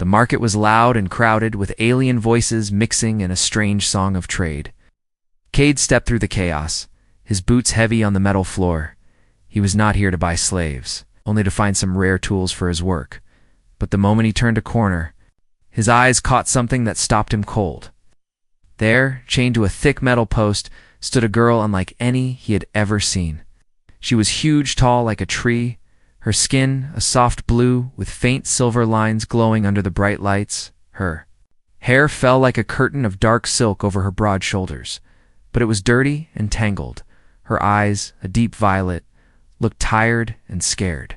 The market was loud and crowded, with alien voices mixing in a strange song of trade. Cade stepped through the chaos, his boots heavy on the metal floor. He was not here to buy slaves, only to find some rare tools for his work. But the moment he turned a corner, his eyes caught something that stopped him cold. There, chained to a thick metal post, stood a girl unlike any he had ever seen. She was huge, tall like a tree, her skin a soft blue with faint silver lines glowing under the bright lights. Her hair fell like a curtain of dark silk over her broad shoulders, but it was dirty and tangled. Her eyes, a deep violet, looked tired and scared,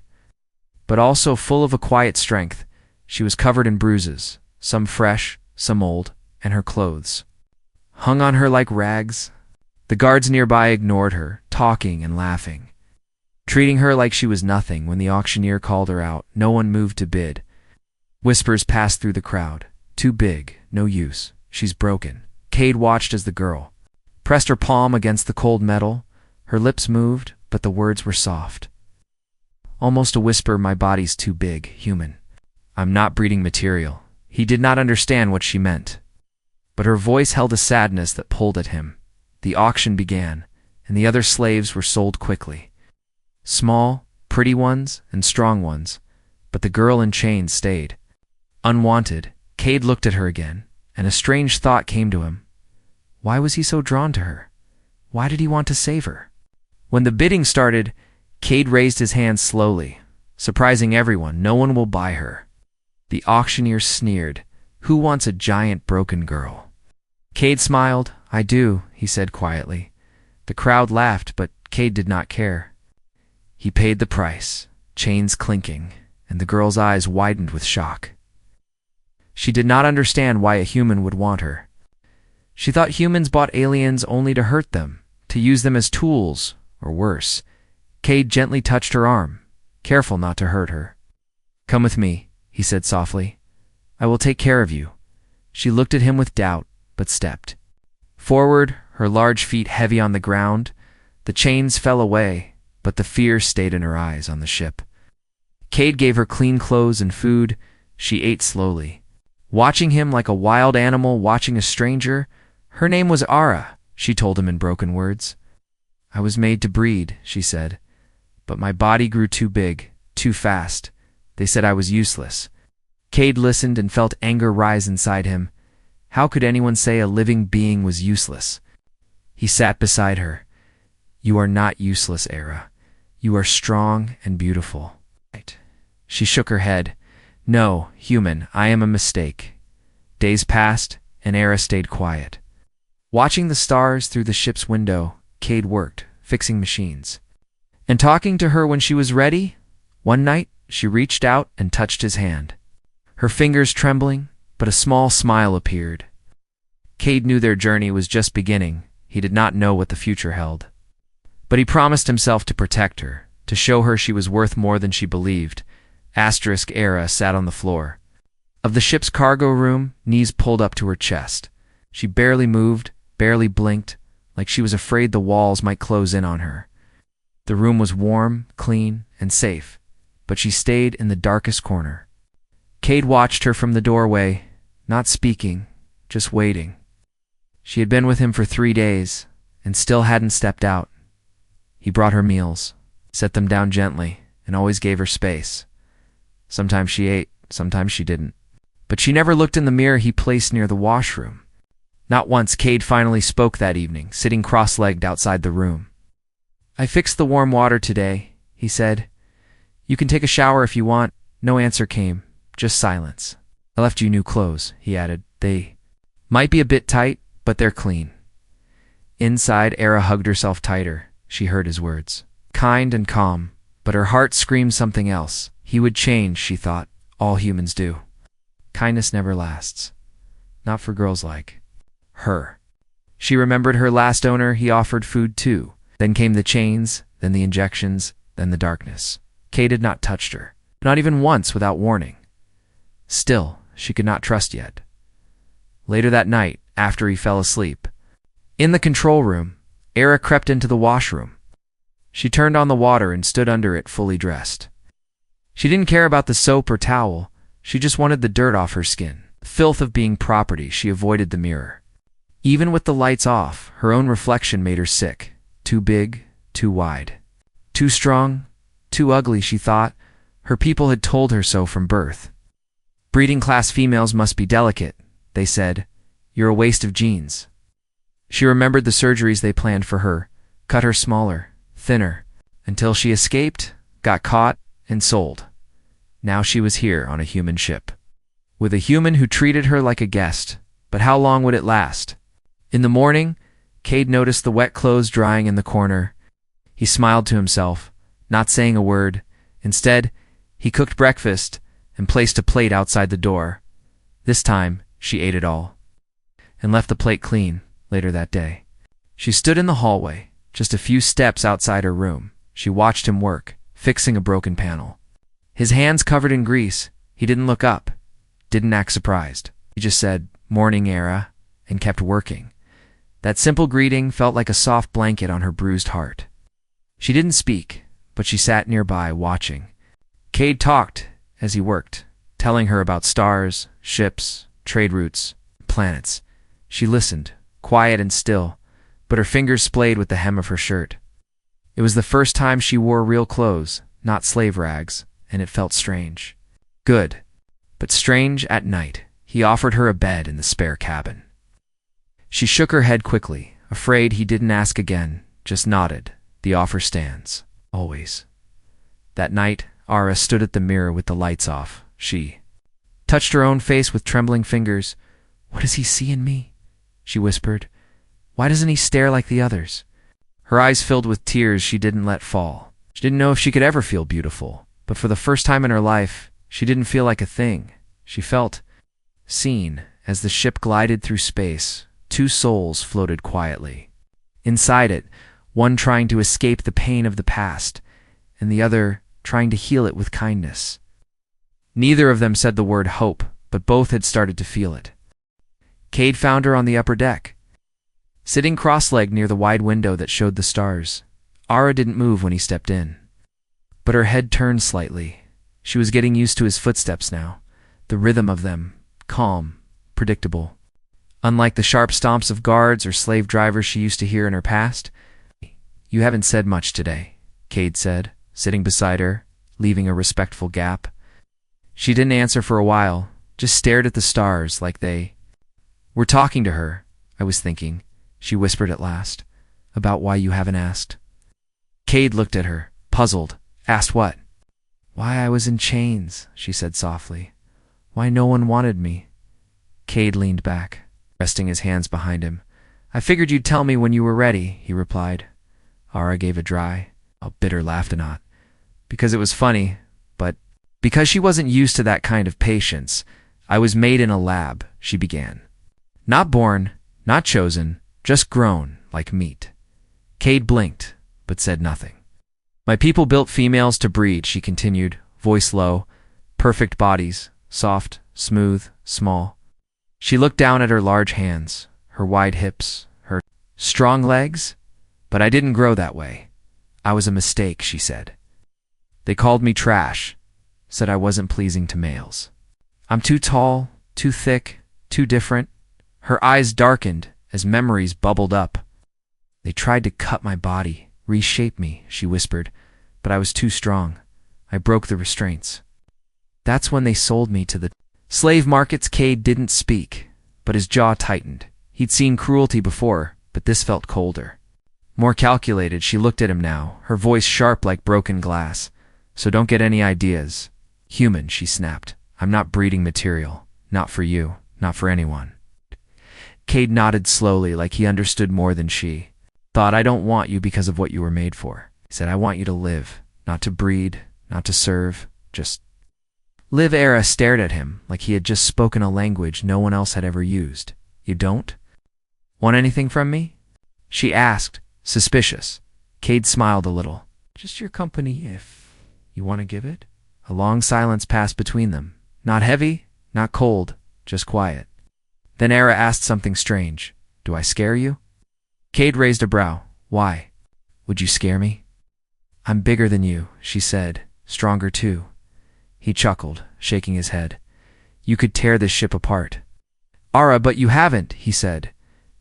but also full of a quiet strength. She was covered in bruises, some fresh, some old, and her clothes hung on her like rags. The guards nearby ignored her, talking and laughing, treating her like she was nothing. When the auctioneer called her out, no one moved to bid. Whispers passed through the crowd. Too big, no use, she's broken. Cade watched as the girl pressed her palm against the cold metal. Her lips moved, but the words were soft. Almost a whisper, my body's too big, human. I'm not breeding material. He did not understand what she meant, but her voice held a sadness that pulled at him. The auction began, and the other slaves were sold quickly. Small, pretty ones and strong ones, but the girl in chains stayed. Unwanted, Cade looked at her again, and a strange thought came to him. Why was he so drawn to her? Why did he want to save her? When the bidding started, Cade raised his hand slowly, surprising everyone. No one will buy her. The auctioneer sneered. Who wants a giant broken girl? Cade smiled. I do, he said quietly. The crowd laughed, but Cade did not care. He paid the price, chains clinking, and the girl's eyes widened with shock. She did not understand why a human would want her. She thought humans bought aliens only to hurt them, to use them as tools, or worse. Cade gently touched her arm, careful not to hurt her. Come with me, he said softly. I will take care of you. She looked at him with doubt, but stepped forward, her large feet heavy on the ground. The chains fell away, but the fear stayed in her eyes on the ship. Cade gave her clean clothes and food. She ate slowly, watching him like a wild animal watching a stranger. Her name was Ara, she told him in broken words. I was made to breed, she said, but my body grew too big, too fast. They said I was useless. Cade listened and felt anger rise inside him. How could anyone say a living being was useless? He sat beside her. You are not useless, Ara. You are strong and beautiful. She shook her head. No, human, I am a mistake. Days passed, and Ara stayed quiet. Watching the stars through the ship's window, Cade worked, fixing machines, and talking to her when she was ready. One night, she reached out and touched his hand, her fingers trembling, but a small smile appeared. Cade knew their journey was just beginning. He did not know what the future held, but he promised himself to protect her, to show her she was worth more than she believed. Ara sat on the floor of the ship's cargo room, knees pulled up to her chest. She barely moved, barely blinked, like she was afraid the walls might close in on her. The room was warm, clean, and safe, but she stayed in the darkest corner. Cade watched her from the doorway, not speaking, just waiting. She had been with him for 3 days, and still hadn't stepped out. He brought her meals, set them down gently, and always gave her space. Sometimes she ate, sometimes she didn't. But she never looked in the mirror he placed near the washroom. Not once. Cade finally spoke that evening, sitting cross-legged outside the room. I fixed the warm water today, he said. You can take a shower if you want. No answer came, just silence. I left you new clothes, he added. They might be a bit tight, but they're clean. Inside, Ara hugged herself tighter. She heard his words, kind and calm, but her heart screamed something else. He would change, she thought. All humans do. Kindness never lasts. Not for girls like her. She remembered her last owner. He offered food too. Then came the chains, then the injections, then the darkness. Cade had not touched her, not even once without warning. Still, she could not trust yet. Later that night, after he fell asleep, in the control room, Ara crept into the washroom. She turned on the water and stood under it fully dressed. She didn't care about the soap or towel. She just wanted the dirt off her skin. The filth of being property. She avoided the mirror. Even with the lights off, her own reflection made her sick. Too big, too wide. Too strong, too ugly, she thought. Her people had told her so from birth. Breeding class females must be delicate, they said. You're a waste of genes. She remembered the surgeries they planned for her, cut her smaller, thinner, until she escaped, got caught, and sold. Now she was here on a human ship, with a human who treated her like a guest. But how long would it last? In the morning, Cade noticed the wet clothes drying in the corner. He smiled to himself, not saying a word. Instead, he cooked breakfast and placed a plate outside the door. This time, she ate it all, and left the plate clean later that day. She stood in the hallway, just a few steps outside her room. She watched him work, fixing a broken panel. His hands covered in grease. He didn't look up, didn't act surprised. He just said, "Morning, Era," and kept working. That simple greeting felt like a soft blanket on her bruised heart. She didn't speak, but she sat nearby, watching. Cade talked as he worked, telling her about stars, ships, trade routes, planets. She listened, quiet and still, but her fingers splayed with the hem of her shirt. It was the first time she wore real clothes, not slave rags, and it felt strange. Good, but strange at night. He offered her a bed in the spare cabin. She shook her head quickly, afraid he didn't ask again, just nodded. The offer stands, always. That night, Ara stood at the mirror with the lights off. She touched her own face with trembling fingers. "What does he see in me?" she whispered. "Why doesn't he stare like the others?" Her eyes filled with tears she didn't let fall. She didn't know if she could ever feel beautiful, but for the first time in her life, she didn't feel like a thing. She felt seen. As the ship glided through space, two souls floated quietly. Inside it, one trying to escape the pain of the past, and the other trying to heal it with kindness. Neither of them said the word hope, but both had started to feel it. Cade found her on the upper deck, sitting cross-legged near the wide window that showed the stars. Ara didn't move when he stepped in, but her head turned slightly. She was getting used to his footsteps now, the rhythm of them, calm, predictable. Unlike the sharp stomps of guards or slave drivers she used to hear in her past. "You haven't said much today," Cade said, sitting beside her, leaving a respectful gap. She didn't answer for a while, just stared at the stars like they were talking to her. "I was thinking," she whispered at last, "about why you haven't asked." Cade looked at her, puzzled. "Asked what?" "Why I was in chains," she said softly. "Why no one wanted me." Cade leaned back, resting his hands behind him. "I figured you'd tell me when you were ready," he replied. Ara gave a dry, bitter laugh, not because it was funny, but because she wasn't used to that kind of patience. "I was made in a lab," she began. "Not born, not chosen, just grown like meat." Cade blinked, but said nothing. "My people built females to breed," she continued, voice low. "Perfect bodies, soft, smooth, small." She looked down at her large hands, her wide hips, her strong legs. "But I didn't grow that way. I was a mistake," she said. "They called me trash, said I wasn't pleasing to males. I'm too tall, too thick, too different." Her eyes darkened as memories bubbled up. "They tried to cut my body, reshape me," she whispered, "but I was too strong. I broke the restraints. That's when they sold me to the slave markets." Cade didn't speak, but his jaw tightened. He'd seen cruelty before, but this felt colder, more calculated. She looked at him now, her voice sharp like broken glass. "So don't get any ideas. Human," she snapped. "I'm not breeding material. Not for you. Not for anyone." Cade nodded slowly, like he understood more than she. "Thought, I don't want you because of what you were made for." He said, "I want you to live, not to breed, not to serve, just live." Era stared at him like he had just spoken a language no one else had ever used. "You don't want anything from me?" she asked, suspicious. Cade smiled a little. "Just your company if you want to give it." A long silence passed between them. Not heavy, not cold, just quiet. Then Era asked something strange. "Do I scare you?" Cade raised a brow. "Why? Would you scare me?" "I'm bigger than you," she said. "Stronger too." He chuckled, shaking his head. You could tear this ship apart. Ara, but you haven't, he said.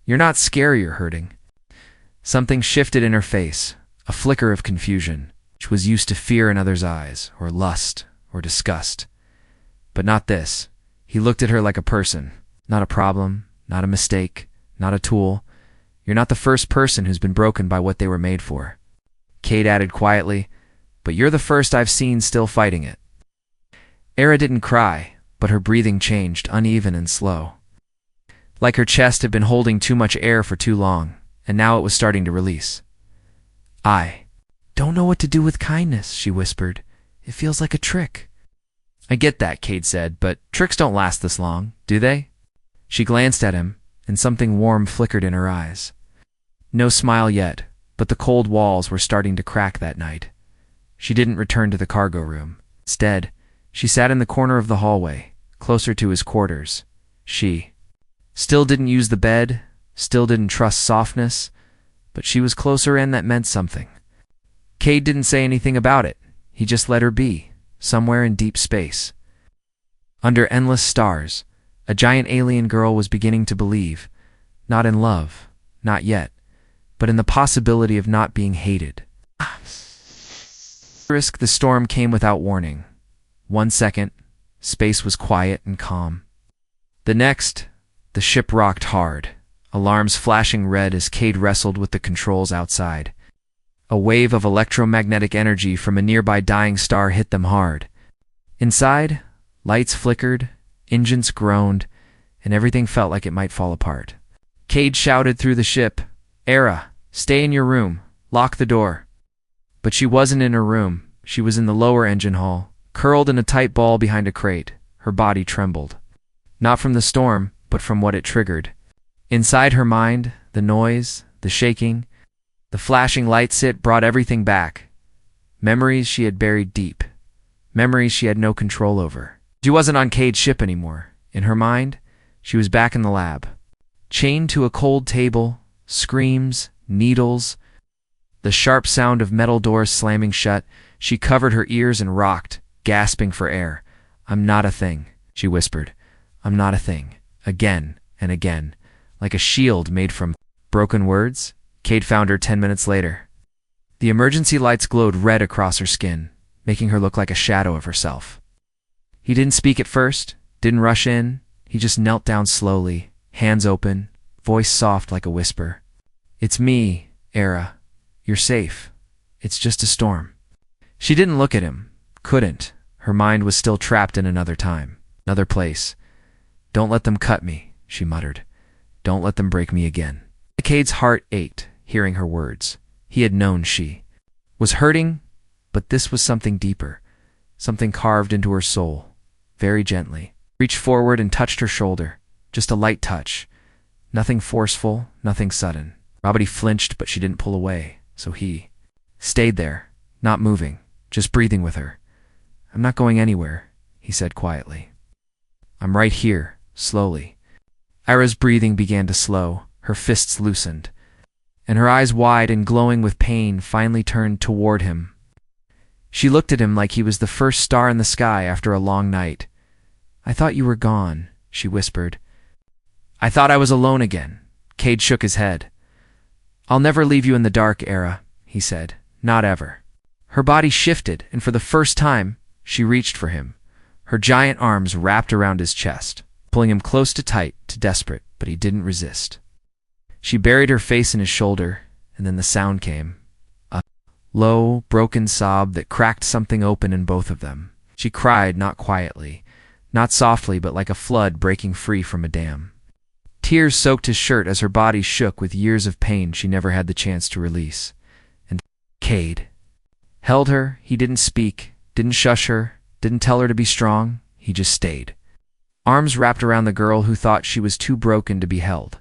You're not scary or hurting. Something shifted in her face, a flicker of confusion. She was used to fear in others' eyes, or lust, or disgust. But not this. He looked at her like a person, not a problem, not a mistake, not a tool. You're not the first person who's been broken by what they were made for. Cade added quietly, but you're the first I've seen still fighting it. Era didn't cry, but her breathing changed, uneven and slow. Like her chest had been holding too much air for too long, and now it was starting to release. I don't know what to do with kindness, she whispered. It feels like a trick. I get that, Cade said, but tricks don't last this long, do they? She glanced at him, and something warm flickered in her eyes. No smile yet, but the cold walls were starting to crack that night. She didn't return to the cargo room. Instead, she sat in the corner of the hallway, closer to his quarters. She still didn't use the bed, still didn't trust softness, but she was closer and that meant something. Cade didn't say anything about it. He just let her be, somewhere in deep space. Under endless stars, a giant alien girl was beginning to believe, not in love, not yet, but in the possibility of not being hated. The storm came without warning. 1 second, space was quiet and calm. The next, the ship rocked hard, alarms flashing red as Cade wrestled with the controls outside. A wave of electromagnetic energy from a nearby dying star hit them hard. Inside, lights flickered, engines groaned, and everything felt like it might fall apart. Cade shouted through the ship, Era, stay in your room, lock the door. But she wasn't in her room. She was in the lower engine hall, curled in a tight ball behind a crate. Her body trembled. Not from the storm, but from what it triggered. Inside her mind, the noise, the shaking, the flashing lights brought everything back. Memories she had buried deep. Memories she had no control over. She wasn't on Cade's ship anymore. In her mind, she was back in the lab. Chained to a cold table, screams, needles, the sharp sound of metal doors slamming shut. She covered her ears and rocked, gasping for air. I'm not a thing, she whispered. I'm not a thing. Again and again, like a shield made from broken words. Cade found her 10 minutes later. The emergency lights glowed red across her skin, making her look like a shadow of herself. He didn't speak at first, didn't rush in. He just knelt down slowly, hands open, voice soft like a whisper. It's me, Era. You're safe. It's just a storm. She didn't look at him. Couldn't. Her mind was still trapped in another time, another place. Don't let them cut me, she muttered. Don't let them break me again. Cade's heart ached, hearing her words. He had known she was hurting, but this was something deeper, something carved into her soul, very gently. Reached forward and touched her shoulder, just a light touch. Nothing forceful, nothing sudden. Robert flinched, but she didn't pull away, so he stayed there, not moving, just breathing with her. I'm not going anywhere, he said quietly. I'm right here, slowly. Ira's breathing began to slow, her fists loosened, and her eyes wide and glowing with pain finally turned toward him. She looked at him like he was the first star in the sky after a long night. I thought you were gone, she whispered. I thought I was alone again. Cade shook his head. I'll never leave you in the dark, Era, he said. Not ever. Her body shifted, and for the first time, she reached for him, her giant arms wrapped around his chest, pulling him close to tight, to desperate, but he didn't resist. She buried her face in his shoulder, and then the sound came. A low, broken sob that cracked something open in both of them. She cried, not quietly, not softly, but like a flood breaking free from a dam. Tears soaked his shirt as her body shook with years of pain she never had the chance to release. And Cade held her. He didn't speak, didn't shush her, didn't tell her to be strong. He just stayed. Arms wrapped around the girl who thought she was too broken to be held.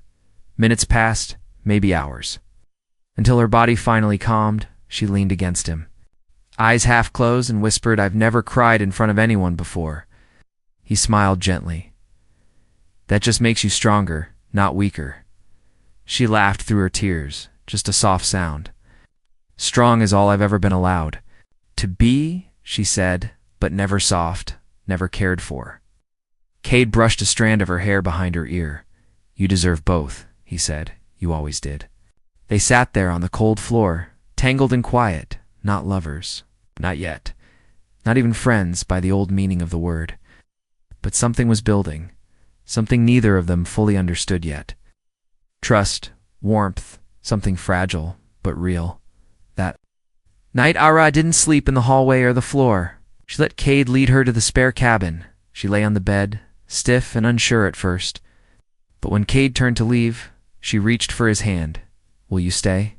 Minutes passed, maybe hours. Until her body finally calmed, she leaned against him. Eyes half closed and whispered, I've never cried in front of anyone before. He smiled gently. That just makes you stronger, not weaker. She laughed through her tears, just a soft sound. Strong is all I've ever been allowed to be, she said, but never soft, never cared for. Cade brushed a strand of her hair behind her ear. "You deserve both," he said. "You always did." They sat there on the cold floor, tangled and quiet, not lovers. Not yet. Not even friends by the old meaning of the word. But something was building. Something neither of them fully understood yet. Trust, warmth, something fragile, but real. That night Ara didn't sleep in the hallway or the floor. She let Cade lead her to the spare cabin. She lay on the bed, stiff and unsure at first. But when Cade turned to leave, she reached for his hand. "Will you stay?"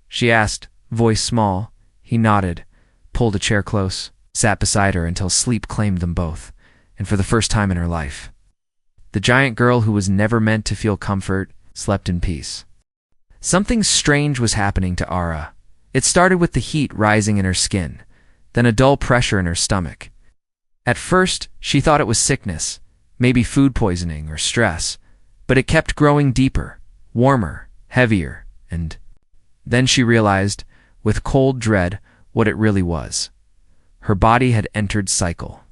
she asked, voice small. He nodded, pulled a chair close, sat beside her until sleep claimed them both, and for the first time in her life. The giant girl who was never meant to feel comfort slept in peace. Something strange was happening to Ara. It started with the heat rising in her skin, then a dull pressure in her stomach. At first, she thought it was sickness, maybe food poisoning or stress, but it kept growing deeper, warmer, heavier, and then she realized, with cold dread, what it really was. Her body had entered cycle.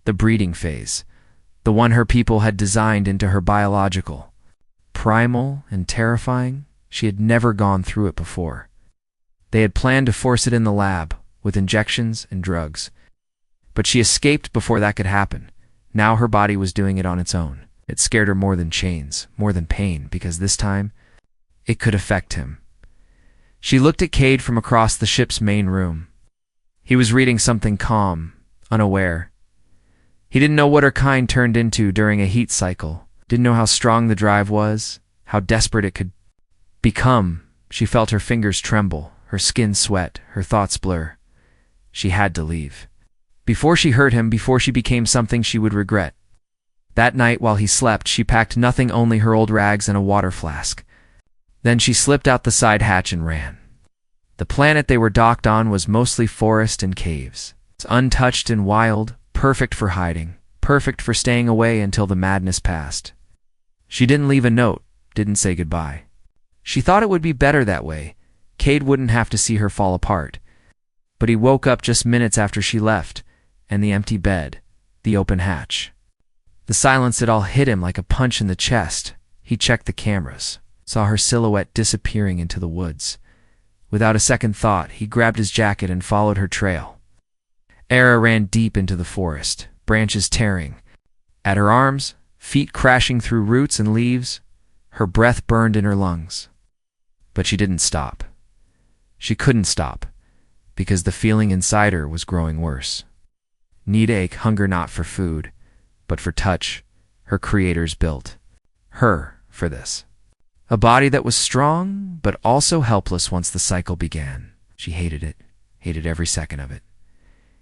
The breeding phase, the one her people had designed into her biological. Primal and terrifying, she had never gone through it before. They had planned to force it in the lab, with injections and drugs. But she escaped before that could happen. Now her body was doing it on its own. It scared her more than chains, more than pain, because this time, it could affect him. She looked at Cade from across the ship's main room. He was reading something calm, unaware. He didn't know what her kind turned into during a heat cycle, didn't know how strong the drive was, how desperate it could become. She felt her fingers tremble, her skin sweat, her thoughts blur. She had to leave. Before she hurt him, before she became something she would regret. That night, while he slept, she packed nothing, only her old rags and a water flask. Then she slipped out the side hatch and ran. The planet they were docked on was mostly forest and caves. It's untouched and wild, perfect for hiding, perfect for staying away until the madness passed. She didn't leave a note, didn't say goodbye. She thought it would be better that way. Cade wouldn't have to see her fall apart. But he woke up just minutes after she left, and the empty bed, the open hatch. The silence, it all hit him like a punch in the chest. He checked the cameras, saw her silhouette disappearing into the woods. Without a second thought, he grabbed his jacket and followed her trail. Ara ran deep into the forest, branches tearing at her arms, feet crashing through roots and leaves. Her breath burned in her lungs. But she didn't stop. She couldn't stop, because the feeling inside her was growing worse. Need ache, hunger not for food, but for touch. Her creators built her for this. A body that was strong, but also helpless once the cycle began. She hated it, hated every second of it.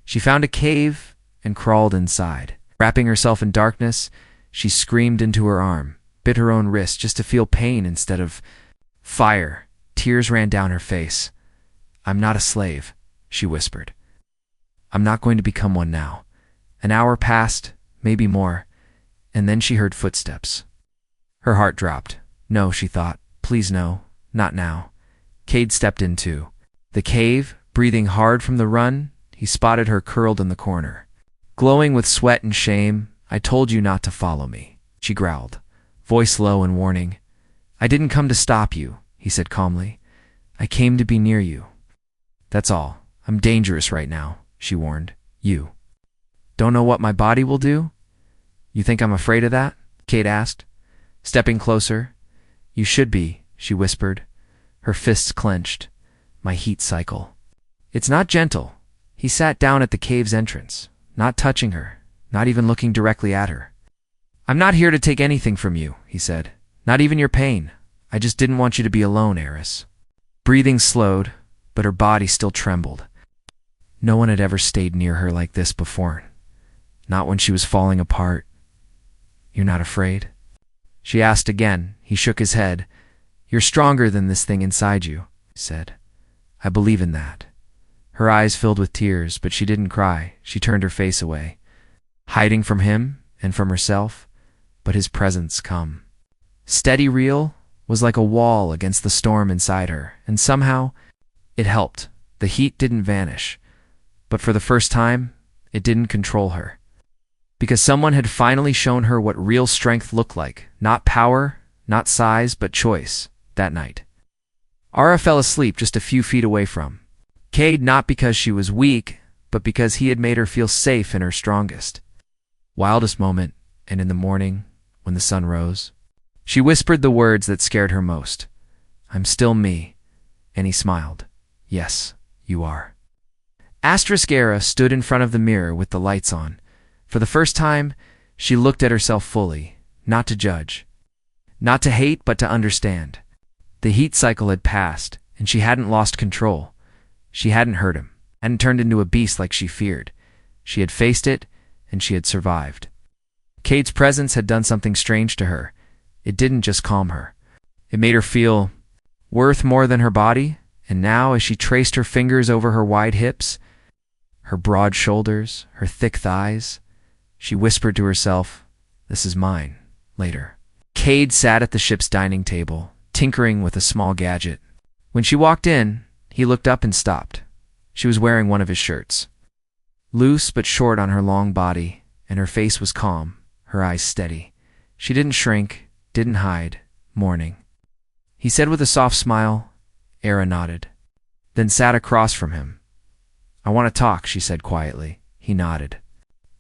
She found a cave and crawled inside. Wrapping herself in darkness, she screamed into her arm, bit her own wrist just to feel pain instead of fire. Tears ran down her face. "I'm not a slave," she whispered. "I'm not going to become one now." An hour passed, maybe more, and then she heard footsteps. Her heart dropped. No, she thought. Please no, not now. Cade stepped in too. The cave, breathing hard from the run, he spotted her curled in the corner. Glowing with sweat and shame, "I told you not to follow me," she growled, voice low and warning. "I didn't come to stop you," he said calmly. "I came to be near you. That's all. I'm dangerous right now," she warned. "You don't know what my body will do?" "You think I'm afraid of that?" Cade asked, stepping closer. "You should be," she whispered, her fists clenched. "My heat cycle. It's not gentle." He sat down at the cave's entrance, not touching her, not even looking directly at her. "I'm not here to take anything from you," he said. "Not even your pain. I just didn't want you to be alone, Eris." Breathing slowed, but her body still trembled. No one had ever stayed near her like this before. Not when she was falling apart. "You're not afraid?" she asked again. He shook his head. "You're stronger than this thing inside you," he said. "I believe in that." Her eyes filled with tears, but she didn't cry. She turned her face away, hiding from him and from herself, but his presence come. Steady real was like a wall against the storm inside her, and somehow it helped. The heat didn't vanish, but for the first time, it didn't control her. Because someone had finally shown her what real strength looked like. Not power, not size, but choice, that night. Ara fell asleep just a few feet away from Cade, not because she was weak, but because he had made her feel safe in her strongest, wildest moment, and in the morning, when the sun rose, she whispered the words that scared her most. "I'm still me." And he smiled. "Yes, you are." Era stood in front of the mirror with the lights on. For the first time, she looked at herself fully, not to judge, not to hate, but to understand. The heat cycle had passed, and she hadn't lost control. She hadn't hurt him, hadn't turned into a beast like she feared. She had faced it, and she had survived. Cade's presence had done something strange to her. It didn't just calm her. It made her feel worth more than her body, and now as she traced her fingers over her wide hips, her broad shoulders, her thick thighs, she whispered to herself, "This is mine, later." Cade sat at the ship's dining table, tinkering with a small gadget. When she walked in, he looked up and stopped. She was wearing one of his shirts. Loose but short on her long body, and her face was calm, her eyes steady. She didn't shrink, didn't hide, mourning. He said with a soft smile. Era nodded, then sat across from him. "I want to talk," she said quietly. He nodded.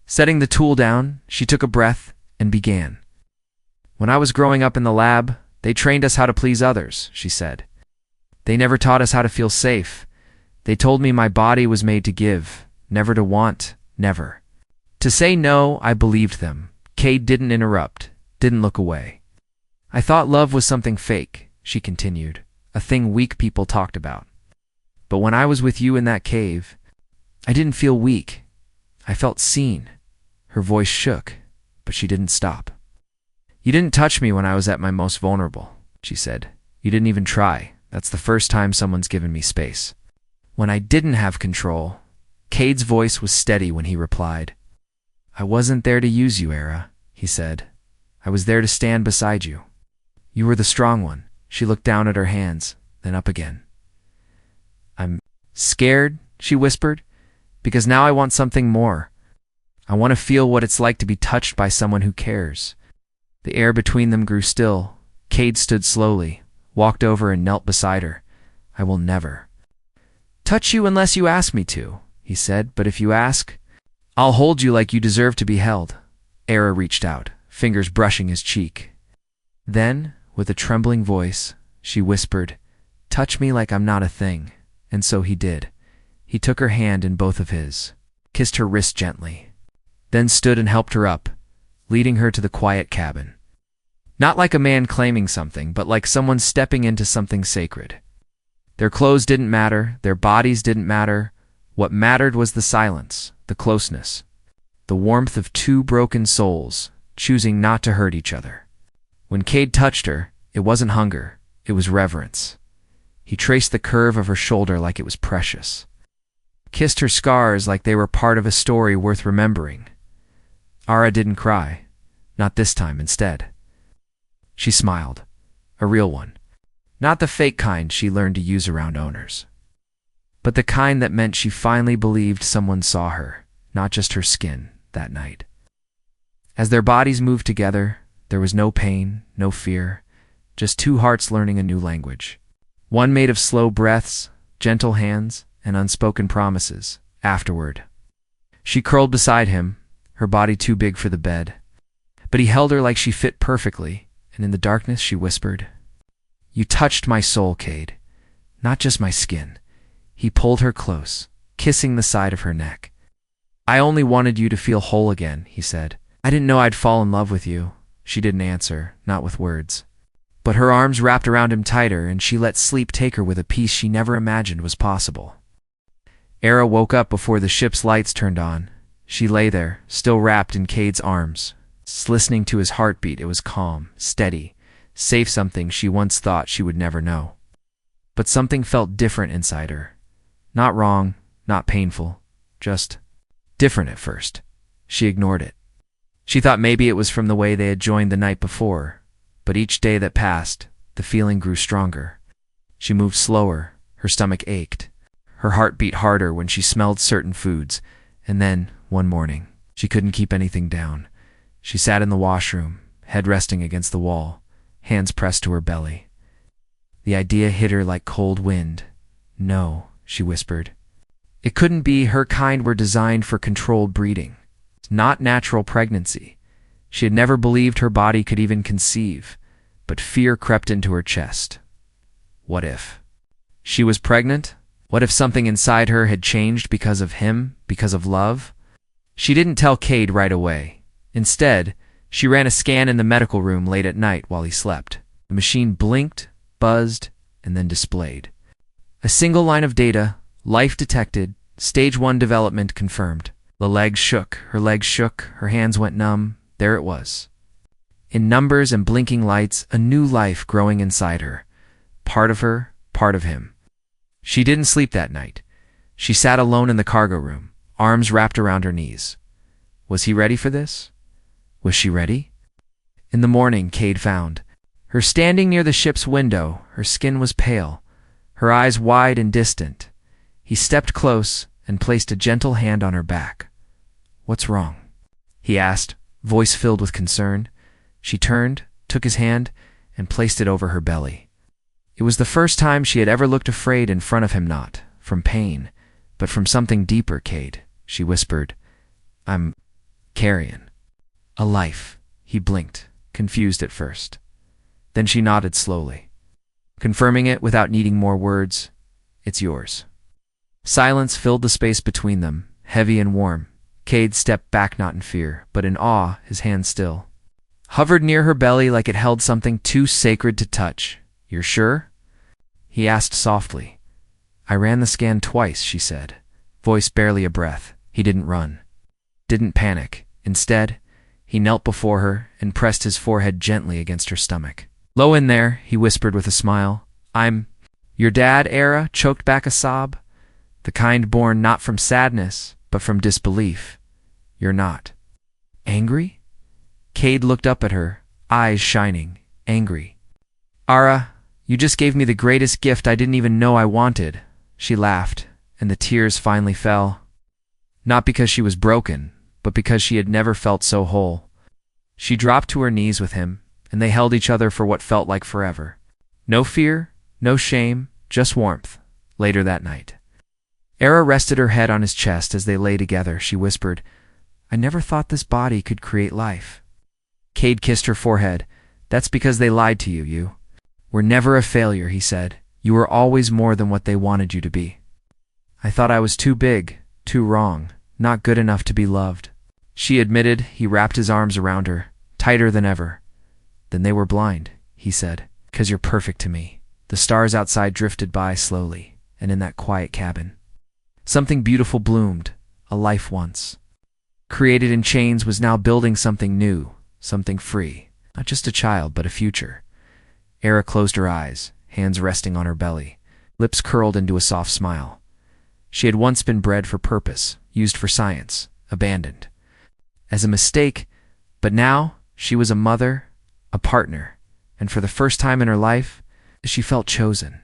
Setting the tool down, she took a breath and began. "When I was growing up in the lab, they trained us how to please others," she said. "They never taught us how to feel safe. They told me my body was made to give, never to want, never to say no." I believed them. Cade didn't interrupt, didn't look away. "I thought love was something fake," she continued, "a thing weak people talked about. But when I was with you in that cave, I didn't feel weak. I felt seen." Her voice shook, but she didn't stop. "You didn't touch me when I was at my most vulnerable," she said. "You didn't even try. That's the first time someone's given me space. When I didn't have control." Cade's voice was steady when he replied. "I wasn't there to use you, Era," he said. "I was there to stand beside you. You were the strong one." She looked down at her hands, then up again. "I'm scared," she whispered, "because now I want something more. I want to feel what it's like to be touched by someone who cares." The air between them grew still. Cade stood slowly, walked over and knelt beside her. "I will never touch you unless you ask me to," he said, "but if you ask, I'll hold you like you deserve to be held." Era reached out, fingers brushing his cheek. Then, with a trembling voice, she whispered, "Touch me like I'm not a thing." And so he did. He took her hand in both of his, kissed her wrist gently, then stood and helped her up, leading her to the quiet cabin. Not like a man claiming something, but like someone stepping into something sacred. Their clothes didn't matter, their bodies didn't matter. What mattered was the silence, the closeness, the warmth of two broken souls, choosing not to hurt each other. When Cade touched her, it wasn't hunger, it was reverence. He traced the curve of her shoulder like it was precious, kissed her scars like they were part of a story worth remembering. Ara didn't cry, not this time. Instead, she smiled, a real one, not the fake kind she learned to use around owners, but the kind that meant she finally believed someone saw her, not just her skin, that night. As their bodies moved together, there was no pain, no fear, just two hearts learning a new language. One made of slow breaths, gentle hands, and unspoken promises. Afterward, she curled beside him, her body too big for the bed. But he held her like she fit perfectly, and in the darkness she whispered, "You touched my soul, Cade, not just my skin." He pulled her close, kissing the side of her neck. "I only wanted you to feel whole again," he said. "I didn't know I'd fall in love with you." She didn't answer, not with words. But her arms wrapped around him tighter, and she let sleep take her with a peace she never imagined was possible. Era woke up before the ship's lights turned on. She lay there, still wrapped in Cade's arms, listening to his heartbeat. It was calm, steady, safe, something she once thought she would never know. But something felt different inside her. Not wrong, not painful, just different at first. She ignored it. She thought maybe it was from the way they had joined the night before, but each day that passed, the feeling grew stronger. She moved slower, her stomach ached, her heart beat harder when she smelled certain foods, and then, one morning, She couldn't keep anything down. She sat in the washroom, head resting against the wall, hands pressed to her belly. The idea hit her like cold wind. No, she whispered. It couldn't be. Her kind were designed for controlled breeding, not natural pregnancy. She had never believed her body could even conceive, but fear crept into her chest. What if she was pregnant? What if something inside her had changed because of him, because of love? She didn't tell Cade right away. Instead, she ran a scan in the medical room late at night while he slept. The machine blinked, buzzed, and then displayed a single line of data: life detected, stage 1 development confirmed. The legs shook, her hands went numb. There it was. In numbers and blinking lights, a new life growing inside her. Part of her, part of him. She didn't sleep that night. She sat alone in the cargo room, arms wrapped around her knees. Was he ready for this? Was she ready? In the morning, Cade found her standing near the ship's window. Her skin was pale, her eyes wide and distant. He stepped close and placed a gentle hand on her back. "What's wrong?" he asked, voice filled with concern. She turned, took his hand, and placed it over her belly. It was the first time she had ever looked afraid in front of him, not from pain, but from something deeper. "Cade," she whispered, "I'm carrying a life." He blinked, confused at first. Then she nodded slowly, confirming it without needing more words. "It's yours." Silence filled the space between them, heavy and warm. Cade stepped back, not in fear, but in awe, his hand still hovered near her belly like it held something too sacred to touch. "You're sure?" he asked softly. "I ran the scan twice," she said, voice barely a breath. He didn't run, didn't panic. Instead, he knelt before her and pressed his forehead gently against her stomach. "Low in there," he whispered with a smile. "I'm your dad." Era choked back a sob, the kind born not from sadness, but from disbelief. "You're not angry?" Cade looked up at her, eyes shining, angry. "Ara, you just gave me the greatest gift I didn't even know I wanted." She laughed, and the tears finally fell. Not because she was broken, but because she had never felt so whole. She dropped to her knees with him, and they held each other for what felt like forever. No fear, no shame, just warmth. Later that night, Era rested her head on his chest as they lay together. She whispered, "I never thought this body could create life." Cade kissed her forehead. "That's because they lied to you. You were never a failure," he said. "You were always more than what they wanted you to be." "I thought I was too big, too wrong, not good enough to be loved," she admitted. He wrapped his arms around her, tighter than ever. "Then they were blind," he said, "'cause you're perfect to me." The stars outside drifted by slowly, and in that quiet cabin, something beautiful bloomed. A life once created in chains was now building something new, something free. Not just a child, but a future. Era closed her eyes, hands resting on her belly, lips curled into a soft smile. She had once been bred for purpose, used for science, abandoned as a mistake, but now she was a mother, a partner, and for the first time in her life, she felt chosen.